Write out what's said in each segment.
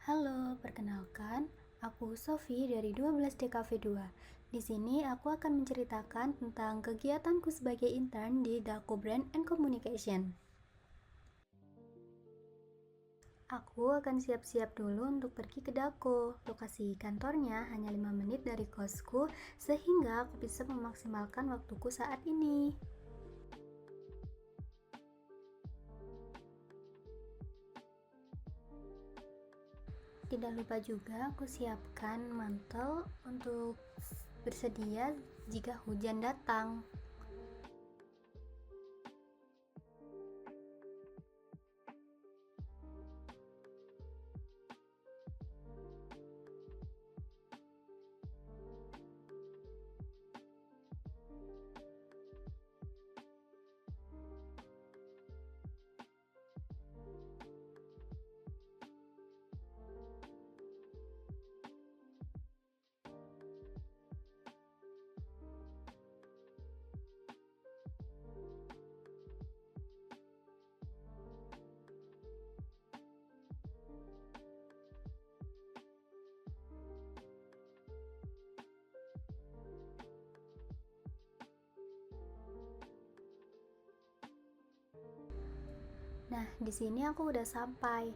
Halo, perkenalkan, aku Sofi dari 12 DKV 2. Di sini aku akan menceritakan tentang kegiatanku sebagai intern di Dako Brand and Communication. Aku akan siap-siap dulu untuk pergi ke Dako. Lokasi kantornya hanya 5 menit dari kosku, sehingga aku bisa memaksimalkan waktuku saat ini. Tidak lupa juga aku siapkan mantel untuk bersedia jika hujan datang. Nah, di sini aku udah sampai.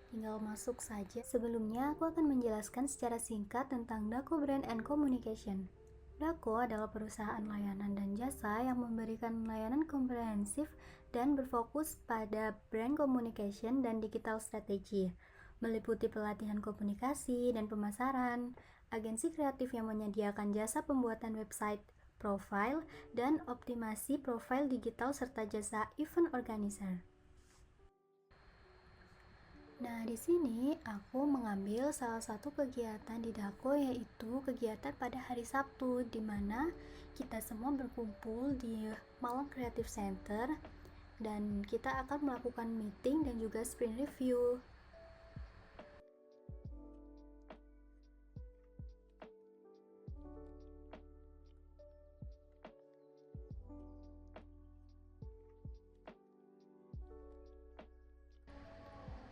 Tinggal masuk saja. Sebelumnya, aku akan menjelaskan secara singkat tentang Dako Brand and Communication. Dako adalah perusahaan layanan dan jasa yang memberikan layanan komprehensif dan berfokus pada brand communication dan digital strategy, meliputi pelatihan komunikasi dan pemasaran, agensi kreatif yang menyediakan jasa pembuatan website, profile, dan optimasi profil digital serta jasa event organizer. Nah, di sini aku mengambil salah satu kegiatan di Dako, yaitu kegiatan pada hari Sabtu, di mana kita semua berkumpul di Malang Creative Center dan kita akan melakukan meeting dan juga sprint review.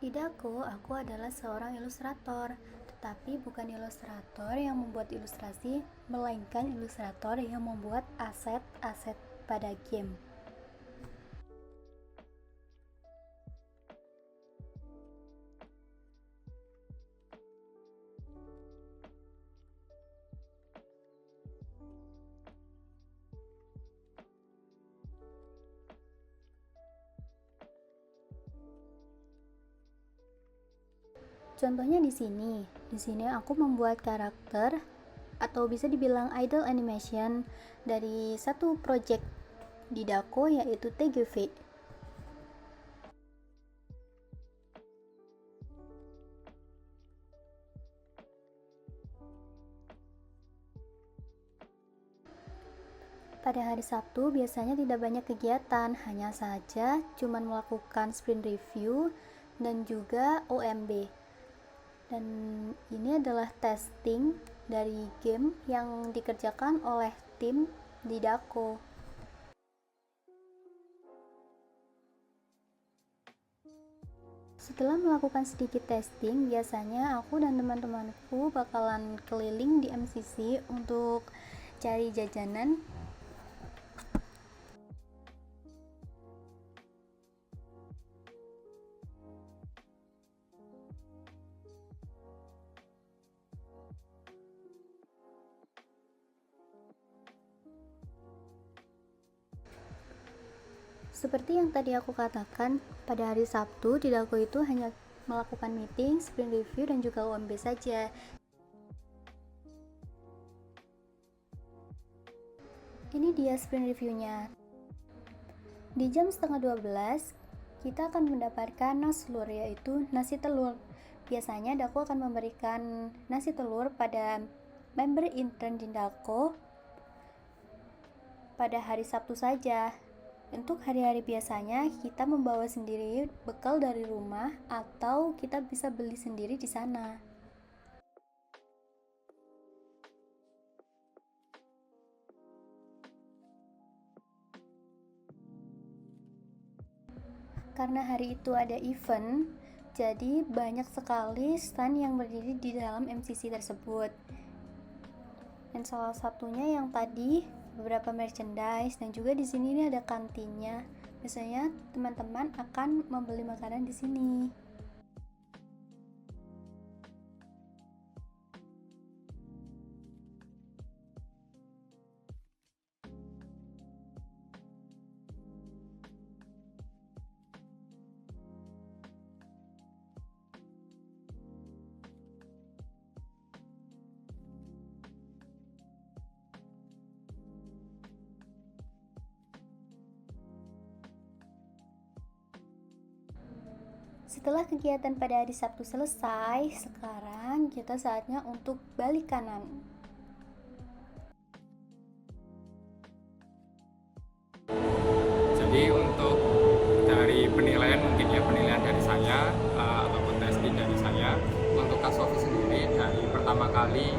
Di Dako, aku adalah seorang ilustrator, tetapi bukan ilustrator yang membuat ilustrasi, melainkan ilustrator yang membuat aset-aset pada game. Contohnya di sini aku membuat karakter atau bisa dibilang idle animation dari satu project di Dako, yaitu TGV. Pada hari Sabtu biasanya tidak banyak kegiatan, hanya saja cuman melakukan sprint review dan juga OMB. Dan ini adalah testing dari game yang dikerjakan oleh tim di Dako. Setelah melakukan sedikit testing, biasanya aku dan teman-temanku bakalan keliling di MCC untuk cari jajanan. Seperti yang tadi aku katakan, pada hari Sabtu di Dako itu hanya melakukan meeting, sprint review, dan juga OMB saja. Ini dia sprint reviewnya. Di jam setengah 12, kita akan mendapatkan naslur, yaitu nasi telur. Biasanya Dako akan memberikan nasi telur pada member intern di Dako pada hari Sabtu saja. Untuk hari-hari biasanya kita membawa sendiri bekal dari rumah atau kita bisa beli sendiri di sana. Karena hari itu ada event, Jadi banyak sekali stand yang berdiri di dalam MCC tersebut. Dan salah satunya yang tadi beberapa merchandise, dan juga di sini ada kantinnya. Biasanya teman-teman akan membeli makanan di sini. Setelah kegiatan pada hari Sabtu selesai, sekarang kita saatnya untuk balik kanan. Jadi untuk dari penilaian mungkin ya, penilaian dari saya ataupun testing dari saya untuk Kak Sofi sendiri dari pertama kali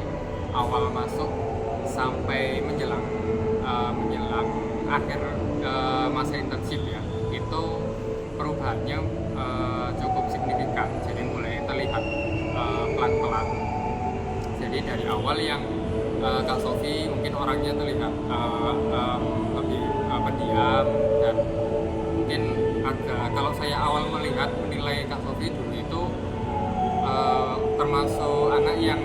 awal masuk sampai menjelang akhir masa internship ya, itu perubahannya cukup signifikan. Jadi mulai terlihat pelan-pelan. Jadi dari awal yang Kak Sofi mungkin orangnya terlihat lebih pendiam, dan mungkin agak, kalau saya awal menilai Kak Sofi dulu itu termasuk anak yang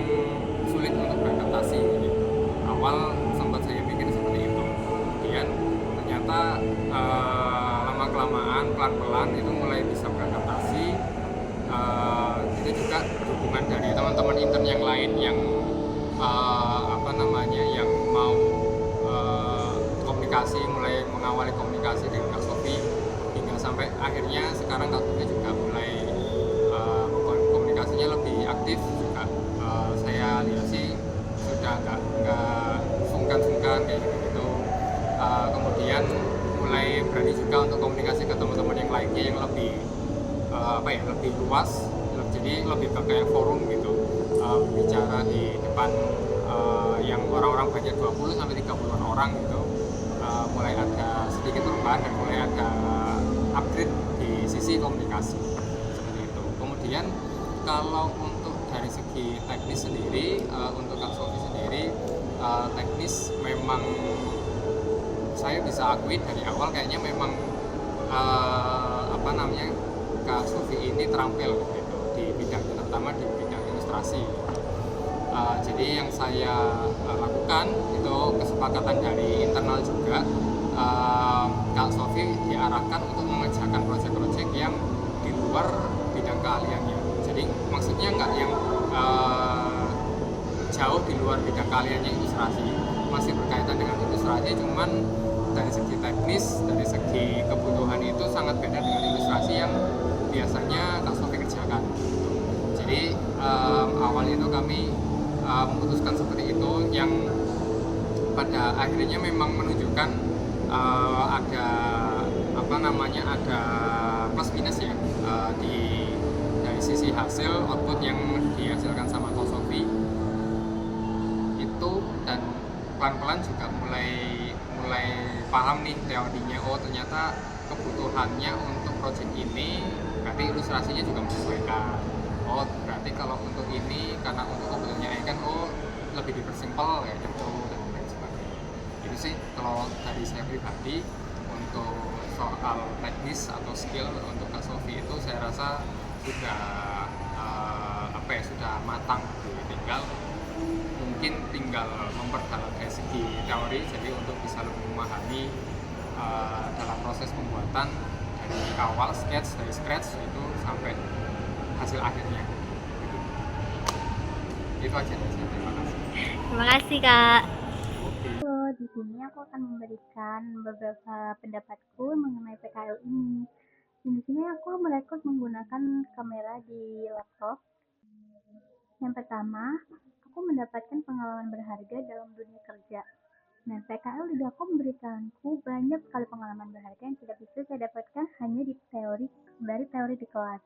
sulit untuk beradaptasi gitu. Awal sempat saya pikir seperti itu, kemudian ternyata lama kelamaan pelan-pelan itu mulai bisa beradaptasi. Itu juga dukungan dari teman-teman intern yang lain yang yang mau komunikasi, mulai mengawali komunikasi dengan Kak Sofi, hingga sampai akhirnya sekarang Kak Sofi juga mulai komunikasinya lebih aktif juga. Saya lihat sih sudah nggak sungkan-sungkan kayak gitu. Kemudian mulai berani juga untuk komunikasi ke teman-teman yang lainnya yang lebih lebih luas, jadi lebih kayak forum gitu, bicara di depan yang orang-orang banyak 20 sampai 30-an orang gitu. Mulai ada sedikit perubahan dan mulai ada upgrade di sisi komunikasi seperti itu. Kemudian kalau untuk dari segi teknis sendiri, untuk Kak Sofi sendiri, teknis memang saya bisa akui dari awal kayaknya memang Kak Sofi ini terampil gitu di bidang, terutama di bidang ilustrasi. Jadi yang saya lakukan itu kesepakatan dari internal juga. Kak Sofi diarahkan untuk mengerjakan proyek-proyek yang di luar bidang keahliannya. Jadi maksudnya nggak yang jauh di luar bidang keahliannya ilustrasi, masih berkaitan dengan ilustrasi, cuman dari segi teknis, dari segi kebutuhan itu sangat beda dengan ilustrasi yang biasanya Kak Sofi kerjakan. Jadi awal itu kami memutuskan seperti itu, yang pada akhirnya memang menunjukkan ada ada plus minus ya, dari sisi hasil output yang dihasilkan sama Kak Sofi itu. Dan pelan-pelan juga mulai paham nih teorinya, oh ternyata kebutuhannya untuk project ini berarti ilustrasinya juga menyesuaikan. Oh berarti kalau untuk ini karena untuk kebutuhannya kan lebih dipersimpel kayak gitu dan lain sebagainya. Itu sih kalau dari saya pribadi untuk soal teknis atau skill untuk Kak Sofi itu saya rasa sudah sudah matang. Tinggal memperdalam dari segi teori, jadi untuk bisa lebih memahami dalam proses pembuatan dari awal sketch, dari scratch itu sampai hasil akhirnya. Itu aja dari saya. Terima kasih. Terima kasih, Kak. Di sini aku akan memberikan beberapa pendapatku mengenai PKL ini. Di sini aku merekod menggunakan kamera di laptop. Yang pertama, aku mendapatkan pengalaman berharga dalam dunia kerja. Nah, PKL di Dako memberikanku banyak sekali pengalaman berharga yang tidak bisa saya dapatkan hanya dari teori di kelas.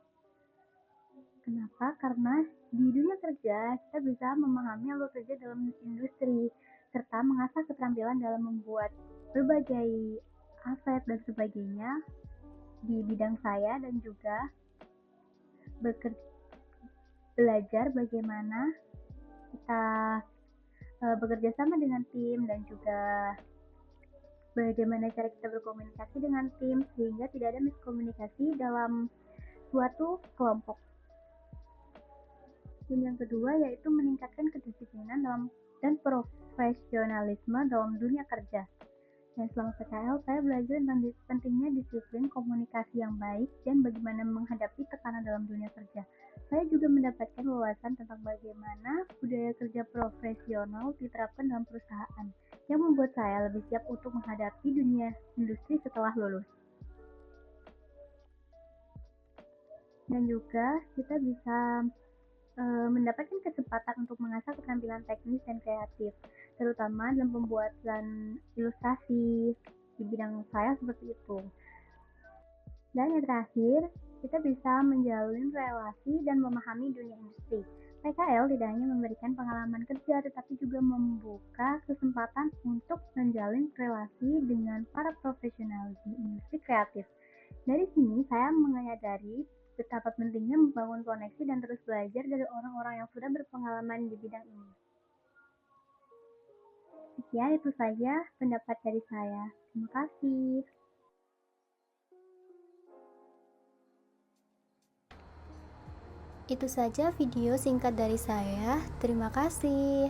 Kenapa? Karena di dunia kerja kita bisa memahami alur kerja dalam industri serta mengasah keterampilan dalam membuat berbagai aset dan sebagainya di bidang saya, dan juga belajar bagaimana kita bekerja sama dengan tim dan juga bagaimana cara kita berkomunikasi dengan tim sehingga tidak ada miskomunikasi dalam suatu kelompok. Dan yang kedua yaitu meningkatkan kedisiplinan dan profesionalisme dalam dunia kerja. Dan selama PKL, saya belajar tentang pentingnya disiplin, komunikasi yang baik, dan bagaimana menghadapi tekanan dalam dunia kerja. Saya juga mendapatkan wawasan tentang bagaimana budaya kerja profesional diterapkan dalam perusahaan, yang membuat saya lebih siap untuk menghadapi dunia industri setelah lulus. Dan juga kita bisa mendapatkan kesempatan untuk mengasah keterampilan teknis dan kreatif, terutama dalam pembuatan ilustrasi di bidang saya seperti itu. Dan yang terakhir, kita bisa menjalin relasi dan memahami dunia industri. PKL tidak hanya memberikan pengalaman kerja, tetapi juga membuka kesempatan untuk menjalin relasi dengan para profesional di industri kreatif. Dari sini, saya menyadari betapa pentingnya membangun koneksi dan terus belajar dari orang-orang yang sudah berpengalaman di bidang ini. Sekian itu saja pendapat dari saya. Terima kasih. Itu saja video singkat dari saya. Terima kasih.